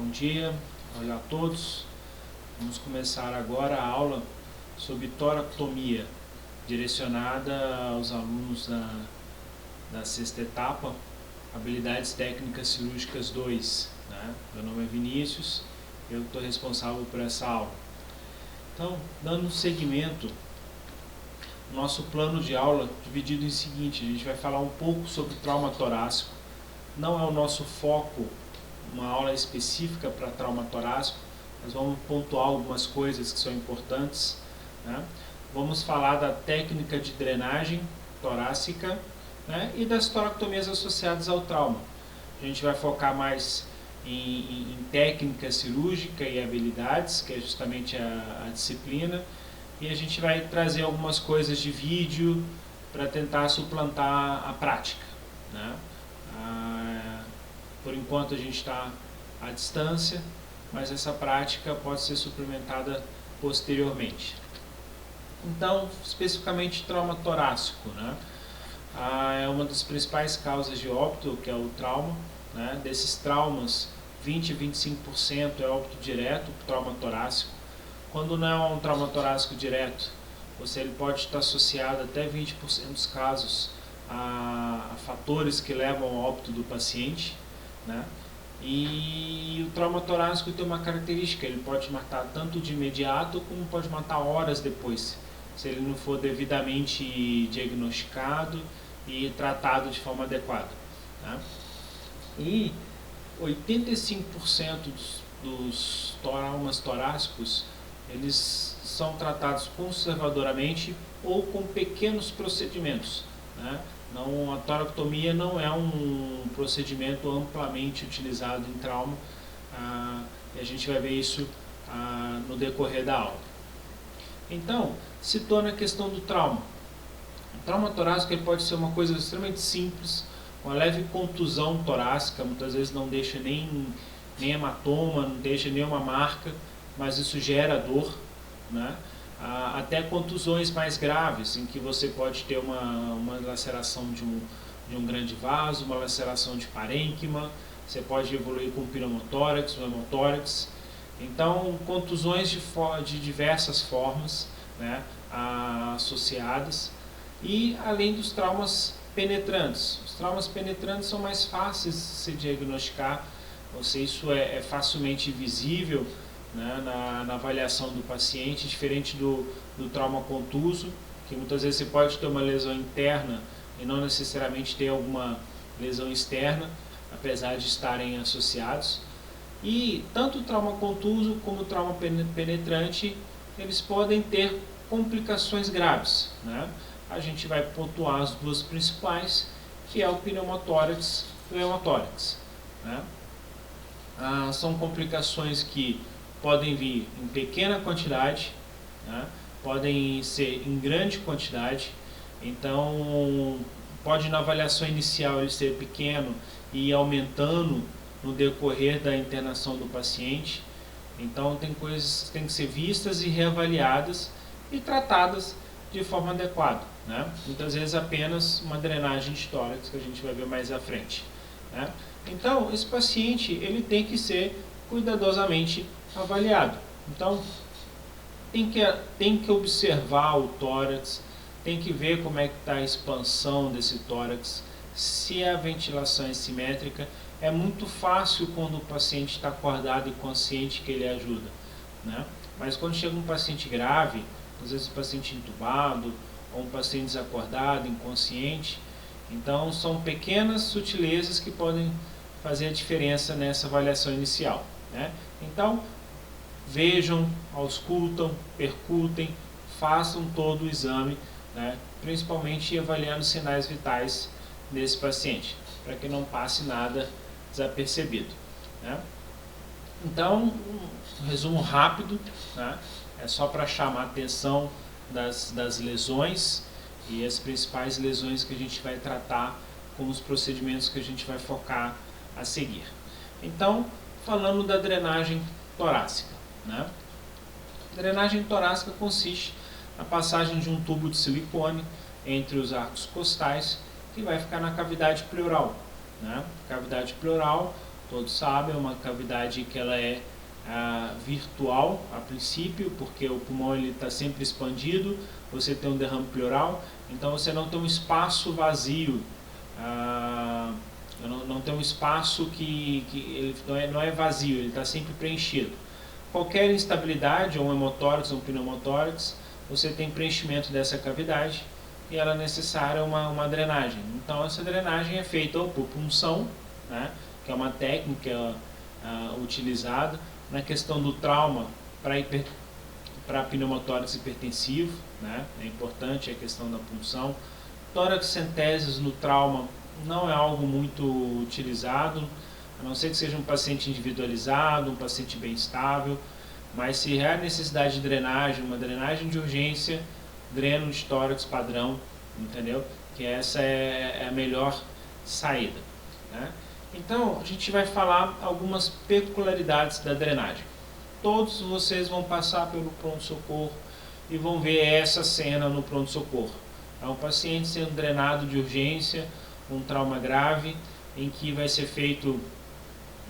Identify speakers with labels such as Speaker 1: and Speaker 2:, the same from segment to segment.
Speaker 1: Bom dia, olá a todos. Vamos começar agora a aula sobre toracotomia, direcionada aos alunos da sexta etapa, Habilidades Técnicas Cirúrgicas 2. Né? Meu nome é Vinícius, eu estou responsável por essa aula. Então, dando seguimento, nosso plano de aula dividido em seguinte: a gente vai falar um pouco sobre trauma torácico. Não é o nosso foco uma aula específica para trauma torácico, mas vamos pontuar algumas coisas que são importantes. Né? Vamos falar da técnica de drenagem torácica, né? E das toracotomias associadas ao trauma. A gente vai focar mais em técnica cirúrgica e habilidades, que é justamente a disciplina, e a gente vai trazer algumas coisas de vídeo para tentar suplantar a prática. Né? Por enquanto a gente está à distância, mas essa prática pode ser suplementada posteriormente. Então, especificamente trauma torácico, né? É uma das principais causas de óbito, que é o trauma. Né? Desses traumas, 20 a 25% é óbito direto, trauma torácico. Quando não é um trauma torácico direto, ele pode estar associado até 20% dos casos a fatores que levam ao óbito do paciente. Né? E o trauma torácico tem uma característica: ele pode matar tanto de imediato como pode matar horas depois, se ele não for devidamente diagnosticado e tratado de forma adequada. Né? E 85% dos traumas torácicos eles são tratados conservadoramente ou com pequenos procedimentos. Né? Não, a toracotomia não é um procedimento amplamente utilizado em trauma, e a gente vai ver isso no decorrer da aula. Então, citando a questão do trauma. O trauma torácico ele pode ser uma coisa extremamente simples, uma leve contusão torácica, muitas vezes não deixa nem hematoma, não deixa nenhuma marca, mas isso gera dor. Né? Até contusões mais graves, em que você pode ter uma laceração de um grande vaso, uma laceração de parênquima, você pode evoluir com pneumotórax, um hemotórax. Então, contusões de diversas formas, né, associadas, e além dos traumas penetrantes. Os traumas penetrantes são mais fáceis de se diagnosticar, isso é facilmente visível, né, na avaliação do paciente, diferente do trauma contuso, que muitas vezes você pode ter uma lesão interna e não necessariamente ter alguma lesão externa, apesar de estarem associados. E tanto o trauma contuso como o trauma penetrante, eles podem ter complicações graves. Né? A gente vai pontuar as duas principais, que é o pneumotórax e o hemotórax. Né? São complicações que podem vir em pequena quantidade, né? Podem ser em grande quantidade. Então, pode na avaliação inicial ele ser pequeno e ir aumentando no decorrer da internação do paciente. Então, tem coisas que têm que ser vistas e reavaliadas e tratadas de forma adequada. Né? Muitas vezes apenas uma drenagem de tórax, que a gente vai ver mais à frente. Né? Então, esse paciente ele tem que ser cuidadosamente avaliado. Então, tem que observar o tórax, tem que ver como é que está a expansão desse tórax, se a ventilação é simétrica. É muito fácil quando o paciente está acordado e consciente que ele ajuda. Né? Mas quando chega um paciente grave, às vezes um paciente entubado, ou um paciente desacordado, inconsciente, então são pequenas sutilezas que podem fazer a diferença nessa avaliação inicial. Né? Então, vejam, auscultam, percutem, façam todo o exame, né? Principalmente avaliando sinais vitais desse paciente, para que não passe nada desapercebido. Né? Então, um resumo rápido, né? É só para chamar a atenção das lesões e as principais lesões que a gente vai tratar com os procedimentos que a gente vai focar a seguir. Então, falando da drenagem torácica. Né? A drenagem torácica consiste na passagem de um tubo de silicone entre os arcos costais, que vai ficar na cavidade pleural. Né? Cavidade pleural, todos sabem, é uma cavidade que ela é virtual a princípio, porque o pulmão está sempre expandido, você tem um derrame pleural, então você não tem um espaço vazio, não tem um espaço que ele não é vazio, ele está sempre preenchido. Qualquer instabilidade, ou um hemotórax ou um pneumotórax, você tem preenchimento dessa cavidade e ela é necessária uma drenagem. Então essa drenagem é feita ou por punção, né, que é uma técnica utilizada na questão do trauma para pneumotórax hipertensivo, né, é importante a questão da punção. Toraxcenteses no trauma não é algo muito utilizado, a não ser que seja um paciente individualizado, um paciente bem estável, mas se há necessidade de drenagem, uma drenagem de urgência, dreno de tórax padrão, entendeu? Que essa é a melhor saída, né? Então, a gente vai falar algumas peculiaridades da drenagem. Todos vocês vão passar pelo pronto-socorro e vão ver essa cena no pronto-socorro. É um paciente sendo drenado de urgência, um trauma grave, em que vai ser feito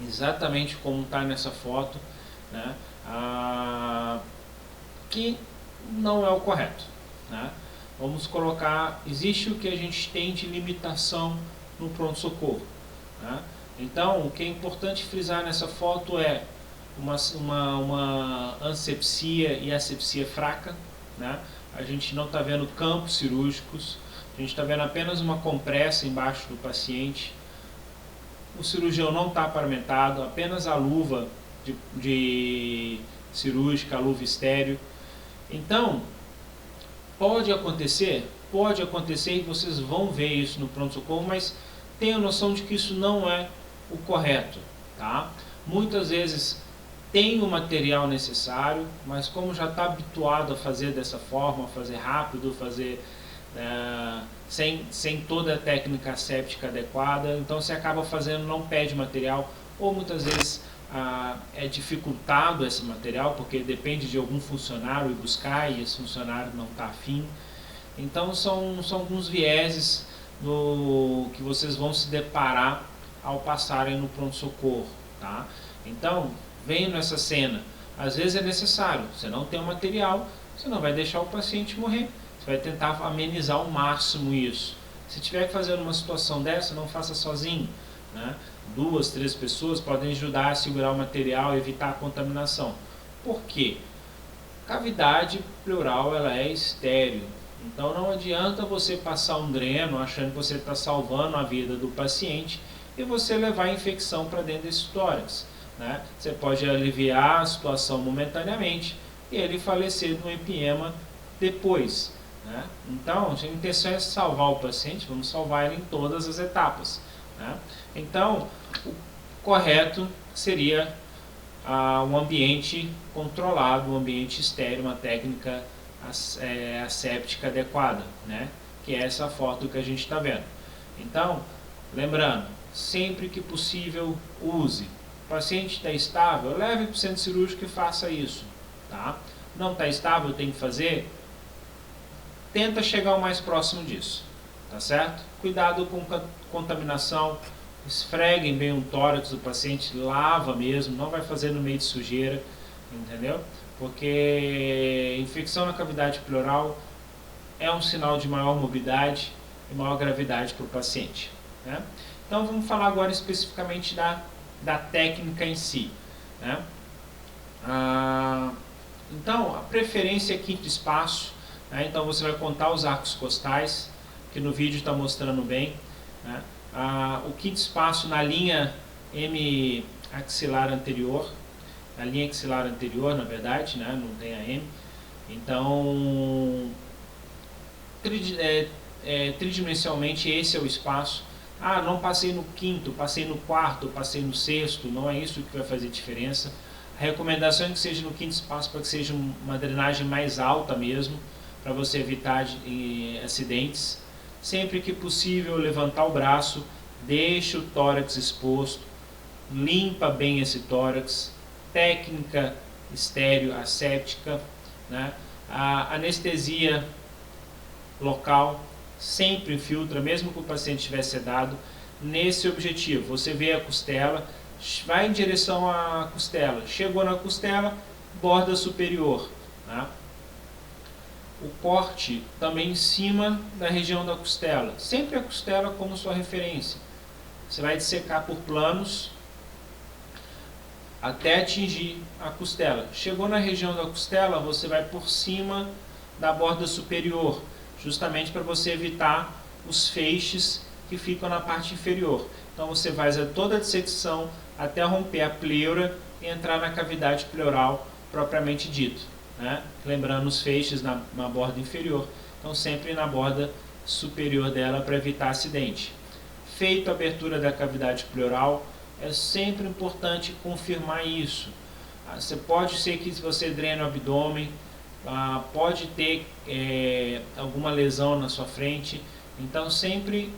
Speaker 1: exatamente como está nessa foto, né? Que não é o correto, né? Vamos colocar, existe o que a gente tem de limitação no pronto-socorro, né? Então, o que é importante frisar nessa foto é uma ansepsia e asepsia fraca, né? A gente não está vendo campos cirúrgicos, a gente está vendo apenas uma compressa embaixo do paciente. O cirurgião não está paramentado, apenas a luva de cirúrgica, a luva estéreo. Então, pode acontecer e vocês vão ver isso no pronto-socorro, mas tenha noção de que isso não é o correto, tá? Muitas vezes tem o material necessário, mas como já está habituado a fazer dessa forma, fazer rápido, fazer sem toda a técnica séptica adequada, então você acaba fazendo, não pede material, ou muitas vezes é dificultado esse material, porque depende de algum funcionário ir buscar e esse funcionário não está afim. Então são alguns vieses que vocês vão se deparar ao passarem no pronto-socorro, tá? Então, vendo essa cena, às vezes é necessário, você não tem o material, você não vai deixar o paciente morrer, você vai tentar amenizar ao máximo isso. Se tiver que fazer uma situação dessa, não faça sozinho, né? 2, 3 pessoas podem ajudar a segurar o material e evitar a contaminação. Por quê? Cavidade pleural ela é estéril, então não adianta você passar um dreno achando que você está salvando a vida do paciente e você levar a infecção para dentro desse tórax, né? Você pode aliviar a situação momentaneamente e ele falecer no empiema depois, né? Então, a intenção é salvar o paciente, vamos salvar ele em todas as etapas, né? Então, o correto seria um ambiente controlado, um ambiente estéril, uma técnica asséptica adequada, né? Que é essa foto que a gente está vendo. Então, lembrando, sempre que possível, use. O paciente está estável, leve para o centro cirúrgico e faça isso, tá? Não está estável, tem que fazer, tenta chegar o mais próximo disso, tá certo? Cuidado com contaminação, esfreguem bem o tórax do paciente, lava mesmo, não vai fazer no meio de sujeira, entendeu? Porque infecção na cavidade pleural é um sinal de maior morbidade e maior gravidade para o paciente, né? Então vamos falar agora especificamente da técnica em si, né? Então a preferência é quinto espaço, né? Então você vai contar os arcos costais, que no vídeo está mostrando bem, né? O quinto espaço na linha M axilar anterior, na linha axilar anterior, na verdade, né? Não tem a M. Então, tridimensionalmente esse é o espaço. Não passei no quinto, passei no quarto, passei no sexto, não é isso que vai fazer diferença. A recomendação é que seja no quinto espaço para que seja uma drenagem mais alta mesmo, para você evitar acidentes. Sempre que possível, levantar o braço, deixa o tórax exposto, limpa bem esse tórax, técnica estéreo asséptica, né? A anestesia local sempre infiltra, mesmo que o paciente estiver sedado, nesse objetivo. Você vê a costela, vai em direção à costela, chegou na costela, borda superior, né? O corte também em cima da região da costela, sempre a costela como sua referência. Você vai dissecar por planos até atingir a costela. Chegou na região da costela, você vai por cima da borda superior, justamente para você evitar os feixes que ficam na parte inferior. Então você faz toda a dissecção até romper a pleura e entrar na cavidade pleural propriamente dito, né? Lembrando os feixes na borda inferior, então sempre na borda superior dela para evitar acidente. Feito a abertura da cavidade pleural, é sempre importante confirmar isso. Você pode ser que se você drena o abdômen, pode ter alguma lesão na sua frente, então sempre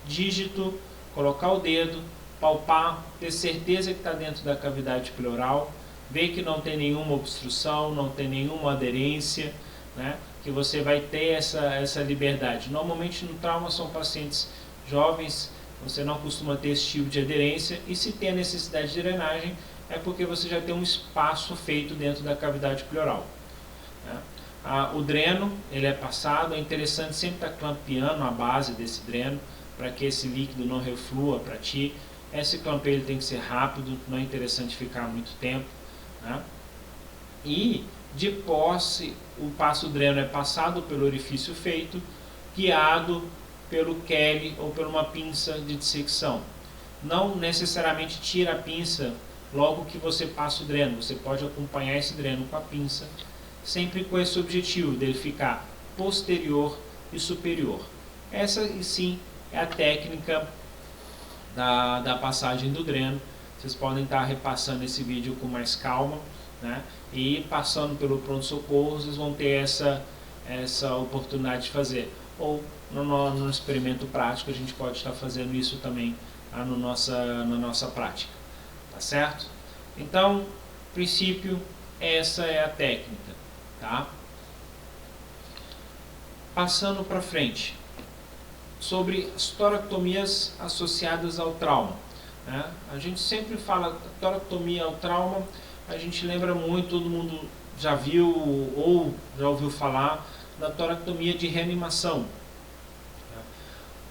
Speaker 1: dígito, colocar o dedo, palpar, ter certeza que está dentro da cavidade pleural, ver que não tem nenhuma obstrução, não tem nenhuma aderência, né? Que você vai ter essa liberdade. Normalmente no trauma são pacientes jovens, você não costuma ter esse tipo de aderência, e se tem a necessidade de drenagem é porque você já tem um espaço feito dentro da cavidade pleural, né? O dreno, ele é passado, é interessante sempre estar clampeando a base desse dreno, para que esse líquido não reflua para ti. Esse clampeio tem que ser rápido, não é interessante ficar muito tempo, né? E de posse, o passo dreno é passado pelo orifício feito, guiado pelo Kelly ou por uma pinça de dissecção. Não necessariamente tira a pinça logo que você passa o dreno, você pode acompanhar esse dreno com a pinça, sempre com esse objetivo dele ficar posterior e superior. Essa sim é a técnica da passagem do dreno. Vocês podem estar repassando esse vídeo com mais calma, né? E passando pelo pronto-socorro, vocês vão ter essa oportunidade de fazer. Ou no experimento prático, a gente pode estar fazendo isso também na nossa prática. Tá certo? Então, princípio, essa é a técnica, tá? Passando para frente, sobre as toracotomias associadas ao trauma, né? A gente sempre fala toracotomia ao trauma, a gente lembra muito, todo mundo já viu ou já ouviu falar da toracotomia de reanimação.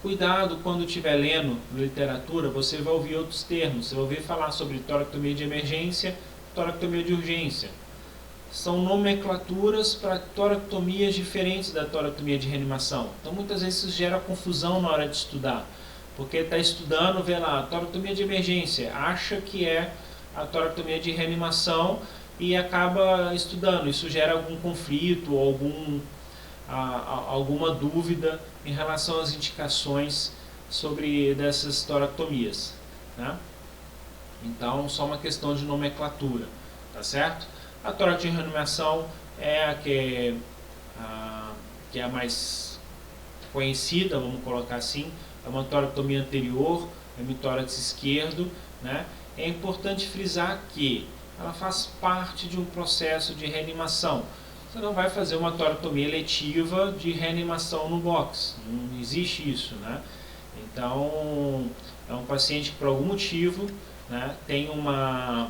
Speaker 1: Cuidado quando estiver lendo literatura, você vai ouvir outros termos, você vai ouvir falar sobre toracotomia de emergência, toracotomia de urgência. São nomenclaturas para toracotomias diferentes da toracotomia de reanimação. Então muitas vezes isso gera confusão na hora de estudar, porque está estudando, vê lá, toracotomia de emergência, acha que é a toracotomia de reanimação e acaba estudando. Isso gera algum conflito ou alguma dúvida em relação às indicações sobre dessas toracotomias, né? Então, só uma questão de nomenclatura, tá certo? A toracotomia de reanimação é a que é a mais conhecida, vamos colocar assim, é uma toracotomia anterior, hemitórax esquerdo, né? É importante frisar que ela faz parte de um processo de reanimação. Você não vai fazer uma toracotomia eletiva de reanimação no box, não existe isso, né? Então, é um paciente que por algum motivo, né, tem uma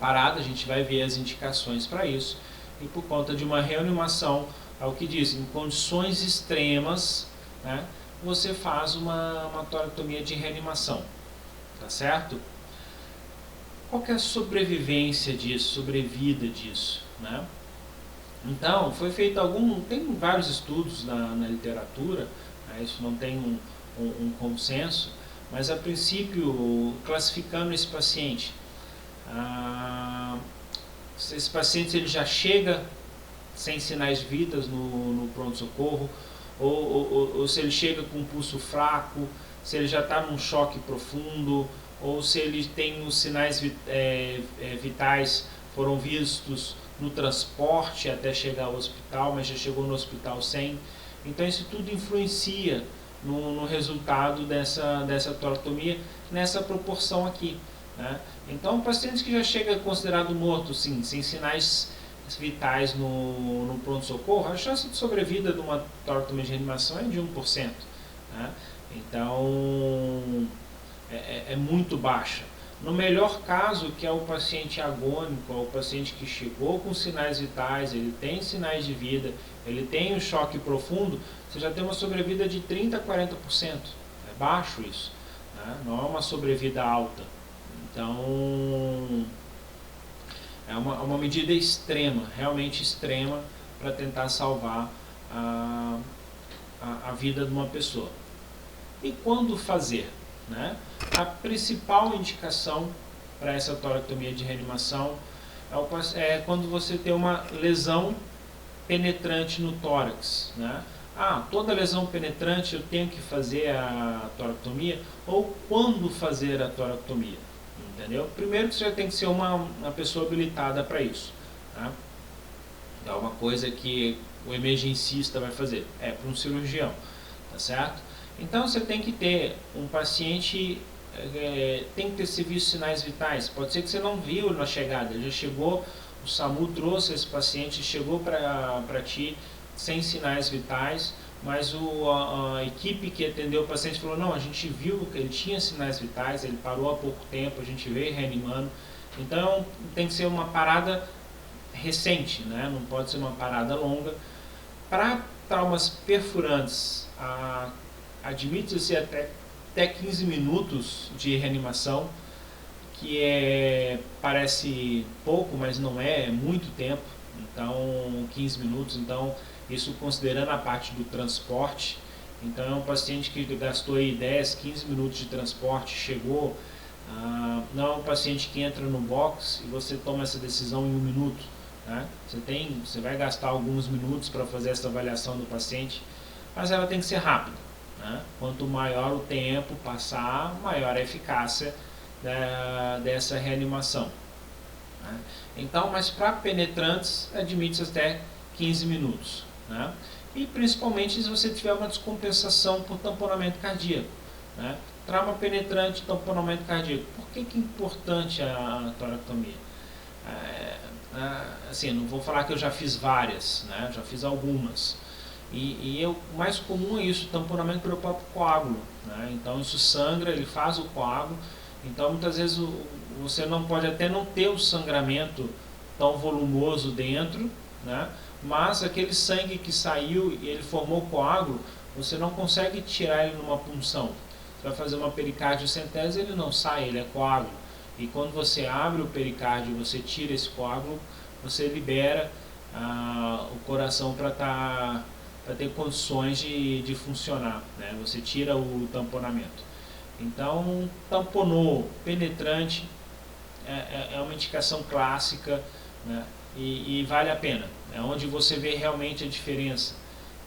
Speaker 1: parada, a gente vai ver as indicações para isso, e por conta de uma reanimação, ao que diz, em condições extremas, né, você faz uma toracotomia de reanimação, tá certo? Qual que é a sobrevivência disso, sobrevida disso, né? Então, foi feito tem vários estudos na literatura, né, isso não tem um consenso, mas a princípio, classificando esse paciente, esse paciente ele já chega sem sinais vitais no pronto-socorro, ou se ele chega com um pulso fraco, se ele já está num choque profundo, ou se ele tem os sinais vitais foram vistos no transporte até chegar ao hospital, mas já chegou no hospital sem. Então isso tudo influencia no resultado dessa toracotomia, nessa proporção aqui, né? Então pacientes que já chegam considerado morto, sim, sem sinais vitais no pronto-socorro, a chance de sobrevida de uma toracotomia de reanimação é de 1%, né? Então é muito baixa. No melhor caso, que é o paciente agônico, é o paciente que chegou com sinais vitais, ele tem sinais de vida, ele tem um choque profundo, você já tem uma sobrevida de 30% a 40%. É baixo isso, né? Não é uma sobrevida alta. Então, é uma medida extrema, realmente extrema, para tentar salvar a vida de uma pessoa. E quando fazer? Né? A principal indicação para essa toracotomia de reanimação é quando você tem uma lesão penetrante no tórax. Né? Toda lesão penetrante eu tenho que fazer a toracotomia, ou quando fazer a toracotomia? Entendeu? Primeiro que você já tem que ser uma pessoa habilitada para isso. Tá? É uma coisa que o emergencista vai fazer, para um cirurgião, tá certo? Então você tem que ter um paciente, tem que ter se visto sinais vitais. Pode ser que você não viu na chegada, ele já chegou, o SAMU trouxe esse paciente, chegou para ti sem sinais vitais, mas a equipe que atendeu o paciente falou, não, a gente viu que ele tinha sinais vitais, ele parou há pouco tempo, a gente veio reanimando. Então tem que ser uma parada recente, né? Não pode ser uma parada longa. Para traumas perfurantes, admite-se até 15 minutos de reanimação, que parece pouco, mas não é muito tempo. Então 15 minutos, então isso considerando a parte do transporte. Então é um paciente que gastou aí 10, 15 minutos de transporte, chegou, não é um paciente que entra no box e você toma essa decisão em 1 minuto. Né? Você vai gastar alguns minutos para fazer essa avaliação do paciente, mas ela tem que ser rápida. Né? Quanto maior o tempo passar, maior a eficácia dessa reanimação. Né? Então, mas para penetrantes, admite-se até 15 minutos. Né? E principalmente se você tiver uma descompensação por tamponamento cardíaco. Né? Trauma penetrante, tamponamento cardíaco. Por que é importante a toracotomia? Assim, não vou falar que eu já fiz várias, né? Já fiz algumas. O mais comum é isso, tamponamento pelo próprio coágulo. Né? Então isso sangra, ele faz o coágulo. Então muitas vezes você não pode até não ter o sangramento tão volumoso dentro, né? Mas aquele sangue que saiu e ele formou coágulo, você não consegue tirar ele numa punção. Você vai fazer uma pericardiocentese, ele não sai, ele é coágulo. E quando você abre o pericárdio, você tira esse coágulo, você libera o coração para ter condições de funcionar. Né? Você tira o tamponamento. Então, tamponou, penetrante, é uma indicação clássica, né? E vale a pena. É onde você vê realmente a diferença.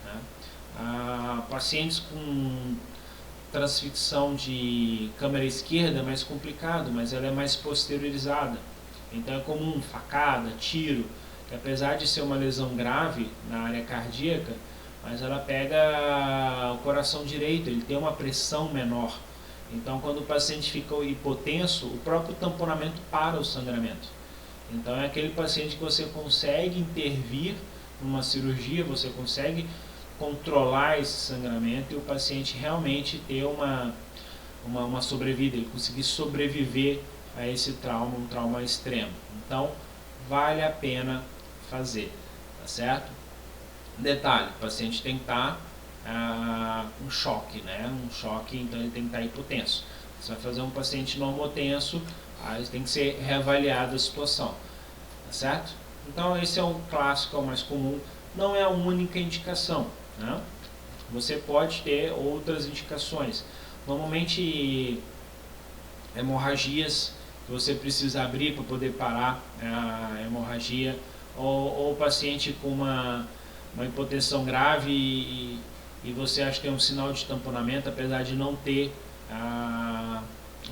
Speaker 1: Né? Pacientes com transficção de câmara esquerda é mais complicado, mas ela é mais posteriorizada. Então é comum facada, tiro, que apesar de ser uma lesão grave na área cardíaca, mas ela pega o coração direito, ele tem uma pressão menor. Então quando o paciente fica hipotenso, o próprio tamponamento para o sangramento. Então é aquele paciente que você consegue intervir numa cirurgia, você consegue controlar esse sangramento e o paciente realmente ter uma sobrevida, ele conseguir sobreviver a esse trauma, um trauma extremo. Então, vale a pena fazer, tá certo? Detalhe, o paciente tem que estar um choque, né? Um choque, então ele tem que estar hipotenso. Você vai fazer um paciente normotenso, aí tem que ser reavaliada a situação, tá certo? Então, esse é um clássico, é o mais comum, não é a única indicação. Né? Você pode ter outras indicações. Normalmente hemorragias que você precisa abrir para poder parar a hemorragia, ou o paciente com uma hipotensão grave e você acha que tem um sinal de tamponamento, apesar de não ter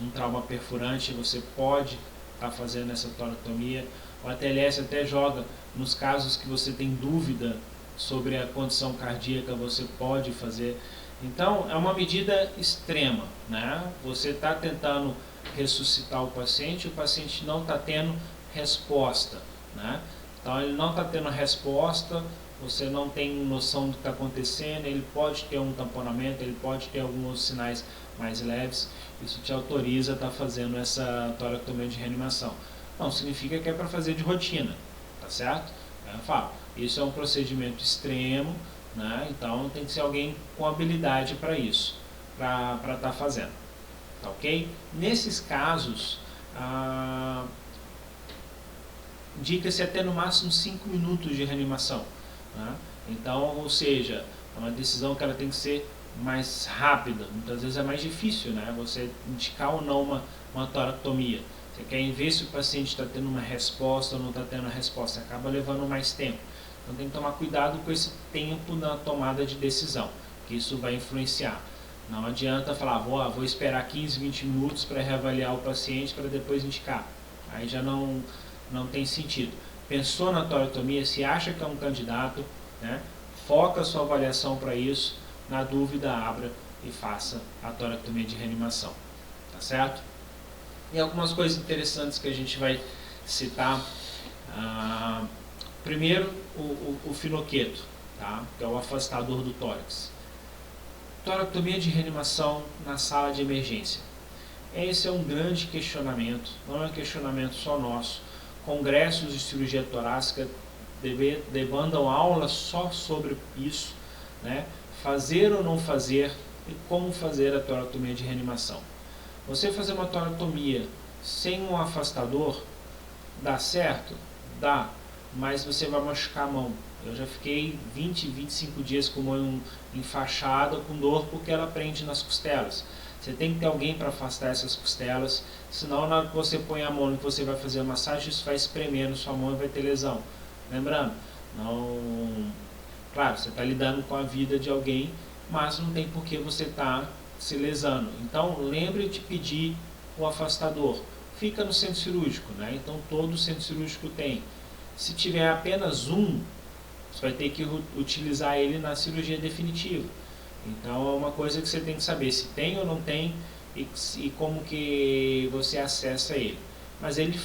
Speaker 1: um trauma perfurante, você pode estar fazendo essa toracotomia. O ATLS até joga nos casos que você tem dúvida sobre a condição cardíaca, você pode fazer. Então é uma medida extrema, né? Você está tentando ressuscitar o paciente não está tendo resposta, né? Então ele não está tendo resposta, você não tem noção do que está acontecendo, ele pode ter um tamponamento, ele pode ter alguns sinais mais leves, isso te autoriza a estar fazendo essa toracotomia de reanimação. Não significa que é para fazer de rotina, tá certo? Eu falo, isso é um procedimento extremo, né? Então tem que ser alguém com habilidade para isso, para estar fazendo, tá ok? Nesses casos, indica-se até no máximo 5 minutos de reanimação, né? Então, ou seja, é uma decisão que ela tem que ser mais rápida. Muitas vezes é mais difícil, né? Você indicar ou não uma toracotomia. Você quer ver se o paciente está tendo uma resposta ou não está tendo uma resposta. Acaba levando mais tempo. Então tem que tomar cuidado com esse tempo na tomada de decisão, que isso vai influenciar. Não adianta falar, vou esperar 15, 20 minutos para reavaliar o paciente para depois indicar. Aí já não tem sentido. Pensou na toracotomia, se acha que é um candidato, né? Foca a sua avaliação para isso, na dúvida abra e faça a toracotomia de reanimação, tá certo? E algumas coisas interessantes que a gente vai citar, primeiro o finoqueto, tá? Que é o afastador do tórax. Toracotomia de reanimação na sala de emergência. Esse é um grande questionamento, não é um questionamento só nosso. Congressos de cirurgia torácica demandam aulas só sobre isso, né? Fazer ou não fazer e como fazer a toracotomia de reanimação. Você fazer uma toracotomia sem um afastador, dá certo? Dá, mas você vai machucar a mão. Eu já fiquei 20, 25 dias com a mão enfaixada, com dor, porque ela prende nas costelas. Você tem que ter alguém para afastar essas costelas, senão na hora que você põe a mão e você vai fazer a massagem, isso vai espremendo sua mão e vai ter lesão. Lembrando, claro, você está lidando com a vida de alguém, mas não tem por que você estar se lesando. Então, lembre de pedir o afastador. Fica no centro cirúrgico, né? Então, todo centro cirúrgico tem. Se tiver apenas um, você vai ter que utilizar ele na cirurgia definitiva. Então, é uma coisa que você tem que saber se tem ou não tem e como que você acessa ele. Mas ele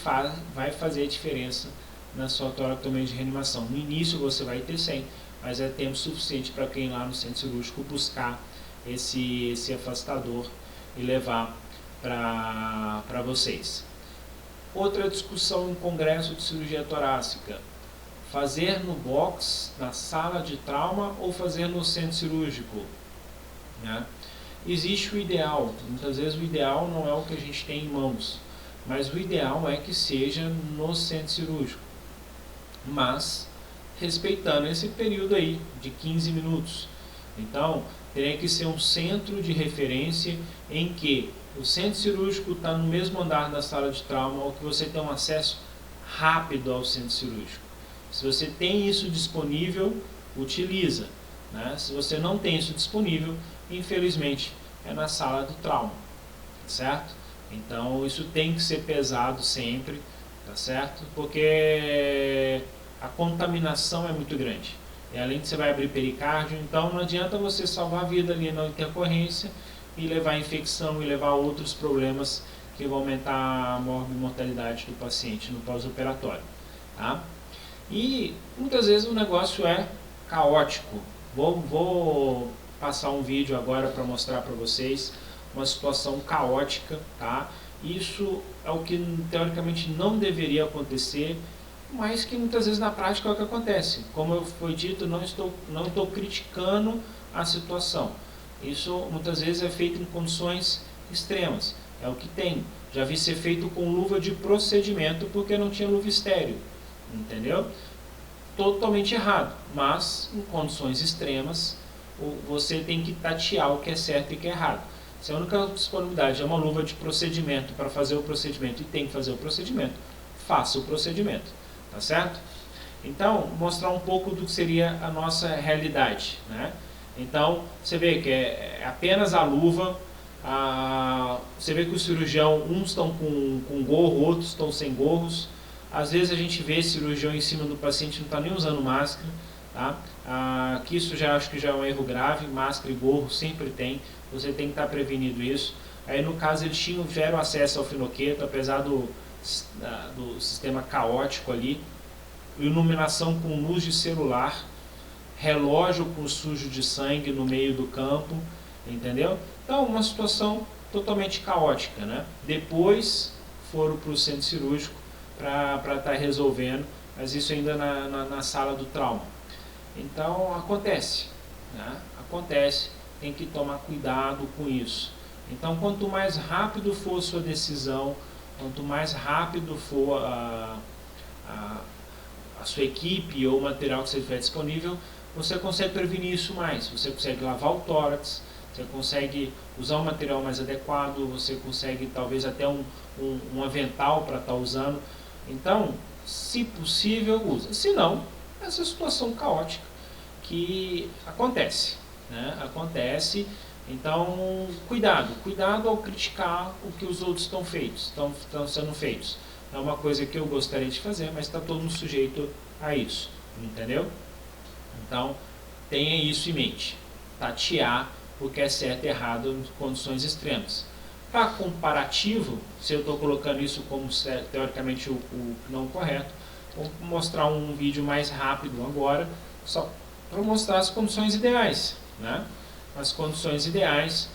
Speaker 1: vai fazer a diferença na sua toracotomia de reanimação. No início você vai ter 100, mas é tempo suficiente para quem ir lá no centro cirúrgico buscar esse afastador e levar para vocês. Outra discussão em congresso de cirurgia torácica: fazer no box, na sala de trauma, ou fazer no centro cirúrgico, né? Existe o ideal. Muitas vezes o ideal não é o que a gente tem em mãos, mas o ideal é que seja no centro cirúrgico, mas respeitando esse período aí de 15 minutos. Então, teria que ser um centro de referência em que o centro cirúrgico está no mesmo andar da sala de trauma, ou que você tem um acesso rápido ao centro cirúrgico. Se você tem isso disponível, utiliza, né? Se você não tem isso disponível, infelizmente é na sala do trauma, certo? Então isso tem que ser pesado sempre, tá certo? Porque a contaminação é muito grande. E além de você vai abrir pericárdio, então não adianta você salvar a vida ali na intercorrência e levar a infecção e levar a outros problemas que vão aumentar a mortalidade do paciente no pós-operatório, tá? E muitas vezes o negócio é caótico. Vou passar um vídeo agora para mostrar para vocês uma situação caótica, tá? Isso é o que teoricamente não deveria acontecer, mas que muitas vezes na prática é o que acontece. Como foi dito, não estou criticando a situação. Isso muitas vezes é feito em condições extremas. É o que tem. Já vi ser feito com luva de procedimento porque não tinha luva estéreo. Entendeu? Totalmente errado. Mas em condições extremas, você tem que tatear o que é certo e o que é errado. Se a única disponibilidade é uma luva de procedimento para fazer o procedimento e tem que fazer o procedimento, faça o procedimento. Tá certo? Então, mostrar um pouco do que seria a nossa realidade, né? Então, você vê que é apenas a luva, você vê que o cirurgião, uns estão com gorro, outros estão sem gorros. Às vezes a gente vê cirurgião em cima do paciente não está nem usando máscara, tá? Que isso já acho que já é um erro grave. Máscara e gorro sempre tem, você tem que estar prevenido isso. Aí no caso eles tiveram acesso ao finoqueto, apesar do sistema caótico ali, iluminação com luz de celular, relógio com sujo de sangue no meio do campo, entendeu? Então, uma situação totalmente caótica, né? Depois foram para o centro cirúrgico para estar resolvendo, mas isso ainda na sala do trauma. Então, acontece, né? Acontece, tem que tomar cuidado com isso. Então, quanto mais rápido for a sua decisão, quanto mais rápido for a sua equipe ou o material que você tiver disponível, você consegue prevenir isso mais. Você consegue lavar o tórax, você consegue usar um material mais adequado, você consegue talvez até um avental para estar usando. Então, se possível, usa. Se não, essa situação caótica que acontece, né? Acontece. Então, cuidado ao criticar o que os outros estão sendo feitos. É uma coisa que eu gostaria de fazer, mas está todo mundo sujeito a isso, entendeu? Então, tenha isso em mente. Tatear o que é certo e errado em condições extremas. Para comparativo, se eu estou colocando isso como teoricamente o não correto, vou mostrar um vídeo mais rápido agora, só para mostrar as condições ideais, né? As condições ideais,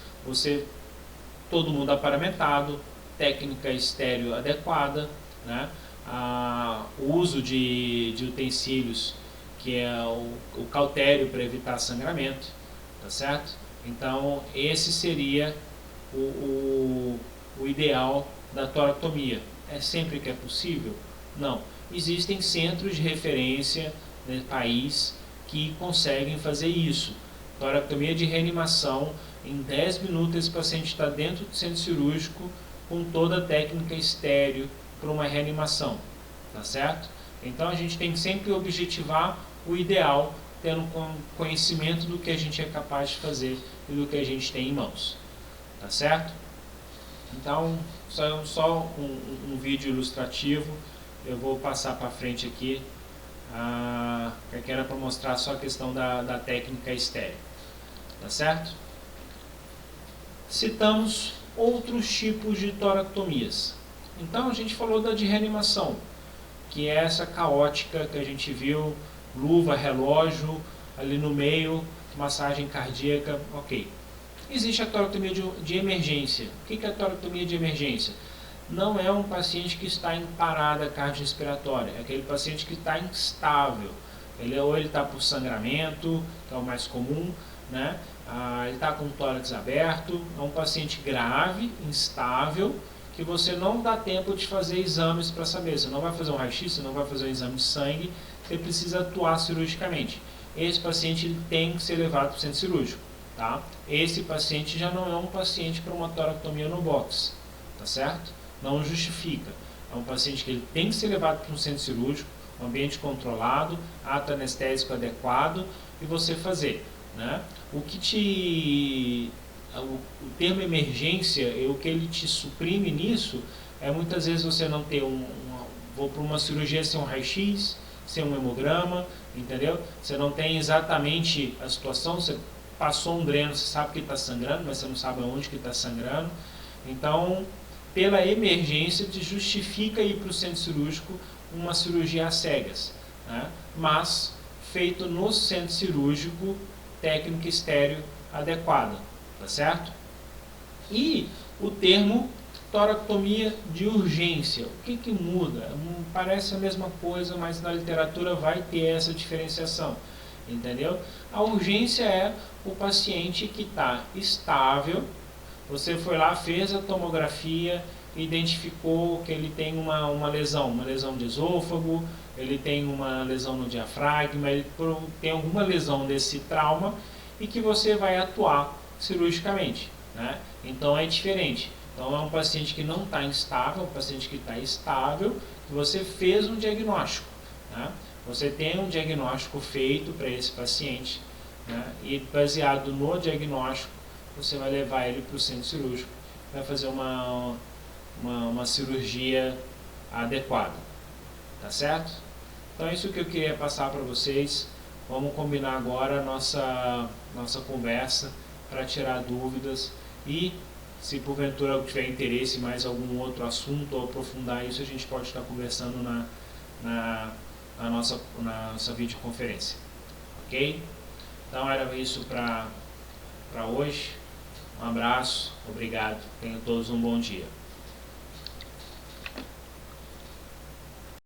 Speaker 1: todo mundo aparamentado, técnica estéreo adequada, né? O uso de utensílios, que é o cautério para evitar sangramento, tá certo? Então, esse seria o ideal da toracotomia. É sempre que é possível? Não. Existem centros de referência no país que conseguem fazer isso. Toracotomia de reanimação, em 10 minutos esse paciente está dentro do centro cirúrgico com toda a técnica estéreo para uma reanimação, tá certo? Então a gente tem que sempre objetivar o ideal, tendo conhecimento do que a gente é capaz de fazer e do que a gente tem em mãos, tá certo? Então, só um vídeo ilustrativo, eu vou passar para frente aqui, que era para mostrar só a questão da técnica estéreo, tá certo? Citamos outros tipos de toracotomias. Então a gente falou da de reanimação, que é essa caótica que a gente viu, luva, relógio, ali no meio, massagem cardíaca, ok. Existe a toracotomia de emergência. O que é a toracotomia de emergência? Não é um paciente que está em parada cardiorrespiratória, é aquele paciente que está instável. Ou ele está por sangramento, que é o mais comum, né? Ele está com o tórax aberto, é um paciente grave, instável, que você não dá tempo de fazer exames para saber. Você não vai fazer um raio-x, você não vai fazer um exame de sangue, você precisa atuar cirurgicamente. Esse paciente ele tem que ser levado para o centro cirúrgico, tá? Esse paciente já não é um paciente para uma toracotomia no box, tá certo? Não justifica. É um paciente que ele tem que ser levado para um centro cirúrgico, um ambiente controlado, ato anestésico adequado e você fazer, né? O termo emergência, o que ele te suprime nisso é muitas vezes você não ter vou para uma cirurgia sem um raio-x, sem um hemograma, entendeu? Você não tem exatamente a situação, você passou um dreno, você sabe que está sangrando, mas você não sabe aonde que está sangrando. Então, pela emergência, te justifica ir para o centro cirúrgico uma cirurgia às cegas, né? Mas feito no centro cirúrgico, técnica estéreo adequada, tá certo? E o termo toracotomia de urgência, o que muda? Parece a mesma coisa, mas na literatura vai ter essa diferenciação, entendeu? A urgência é o paciente que está estável, você foi lá, fez a tomografia, identificou que ele tem uma lesão de esôfago, ele tem uma lesão no diafragma, ele tem alguma lesão desse trauma e que você vai atuar cirurgicamente, né? Então é diferente. Então é um paciente que não está instável, um paciente que está estável, que você fez um diagnóstico, né? Você tem um diagnóstico feito para esse paciente, né? E baseado no diagnóstico, você vai levar ele para o centro cirúrgico, vai fazer uma cirurgia adequada, tá certo? Então é isso que eu queria passar para vocês. Vamos combinar agora a nossa conversa para tirar dúvidas e, se porventura tiver interesse em mais algum outro assunto ou aprofundar isso, a gente pode estar conversando na nossa videoconferência, ok? Então era isso para hoje. Um abraço, obrigado, tenham todos um bom dia.